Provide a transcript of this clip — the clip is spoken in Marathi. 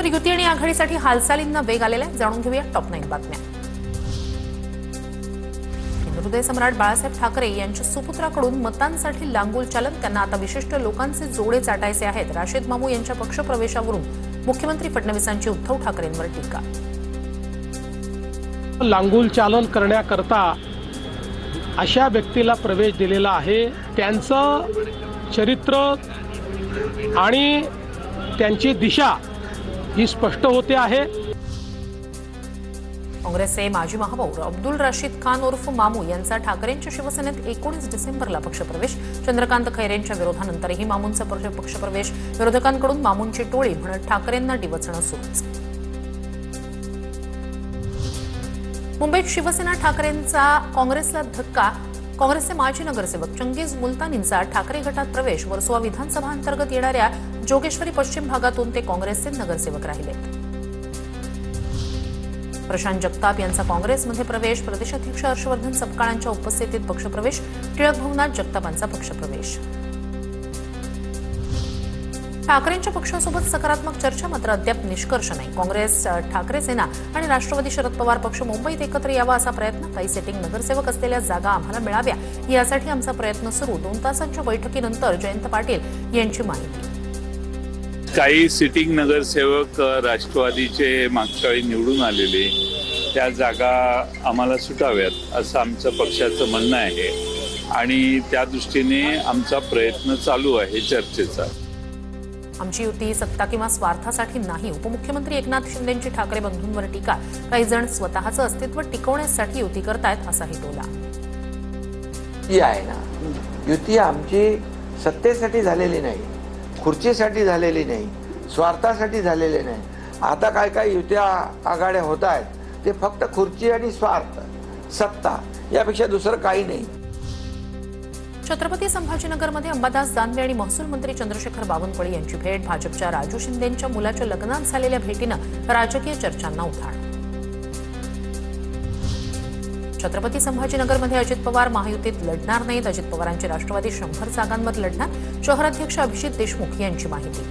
तर युती आणि आघाडीसाठी हालचालींना वेग आलेला आहे. जाणून घेऊया टॉप 9 बातम्या. हृदय सम्राट बाळासाहेब ठाकरे यांच्या सुपुत्राकडून मतांसाठी लांगुल चालन. त्यांना आता विशिष्ट लोकांचे जोडे चाटायचे आहेत. राशिद मामू यांच्या पक्षप्रवेशावरून मुख्यमंत्री फडणवीसांची उद्धव ठाकरेंवर टीका. लांगुल चालन करण्याकरता अशा व्यक्तीला प्रवेश दिलेला आहे. त्यांचं चरित्र आणि त्यांची दिशा ही स्पष्ट होते आहे. काँग्रेसचे माजी महापौर अब्दुल राशीद खान उर्फ मामू यांचा ठाकरेंच्या शिवसेनेत 19 डिसेंबरला पक्षप्रवेश. चंद्रकांत खैरेंच्या विरोधानंतरही मामूंचा पक्षप्रवेश. विरोधकांकडून मामूंची टोळी म्हणत ठाकरेंना डिवचणं सुरूच. मुंबईत शिवसेना ठाकरेंचा काँग्रेसला धक्का. काँग्रेसचे माजी नगरसेवक चंगीज मुलतानींचा ठाकरे गटात प्रवेश. वर्सोवा विधानसभा अंतर्गत येणाऱ्या जोगेश्वरी पश्चिम भागातून ते काँग्रेसचे नगरसेवक राहिले. प्रशांत जगताप यांचा काँग्रेसमध्ये प्रवेश. प्रदेशाध्यक्ष हर्षवर्धन सपकाळांच्या उपस्थितीत पक्षप्रवेश. टिळक भवनात जगतापांचा पक्षप्रवेश. ठाकरेंच्या पक्षासोबत सकारात्मक चर्चा, मात्र अद्याप निष्कर्ष नाही. काँग्रेस, ठाकरे सेना आणि राष्ट्रवादी शरद पवार पक्ष मुंबईत एकत्र यावा असा प्रयत्न. काही सेटिंग नगरसेवक असलेल्या जागा आम्हाला मिळाव्या यासाठी आमचा प्रयत्न सुरू. 2 तासांच्या बैठकीनंतर जयंत पाटील यांची माहिती. काही सिटिंग नगरसेवक राष्ट्रवादीचे मागच्या वेळी निवडून आलेले, त्या जागा आम्हाला सुटाव्यात असं आमचं पक्षाचं म्हणणं आहे आणि त्या दृष्टीने आमचा प्रयत्न चालू आहे चर्चेचा. आमची युती सत्ता किंवा स्वार्थासाठी नाही. उपमुख्यमंत्री एकनाथ शिंदेंची ठाकरे बंधूंवर टीका. काही जण स्वतःचं अस्तित्व टिकवण्यासाठी युती करतायत असाही टोला. ही आहे ना, युती आमची सत्तेसाठी झालेली नाही, खुर्चीसाठी झालेली नाही, स्वार्थासाठी झालेली नाही. आता काय काय युत्या आघाड्या होत आहेत ते फक्त खुर्ची आणि स्वार्थ, सत्ता यापेक्षा दुसरं काही नाही. छत्रपती संभाजीनगरमध्ये अंबादास दानवे आणि महसूल मंत्री चंद्रशेखर बावनकुळे यांची भेट. भाजपच्या राजू शिंदेंच्या मुलाच्या लग्नात झालेल्या भेटीनं राजकीय चर्चांना उधाण. छत्रपती संभाजीनगरमध्ये अजित पवार महायुतीत लढणार नाहीत. अजित पवारांचे राष्ट्रवादी 100 जागांवर लढणार. शहराध्यक्ष अभिजित देशमुख यांची माहिती.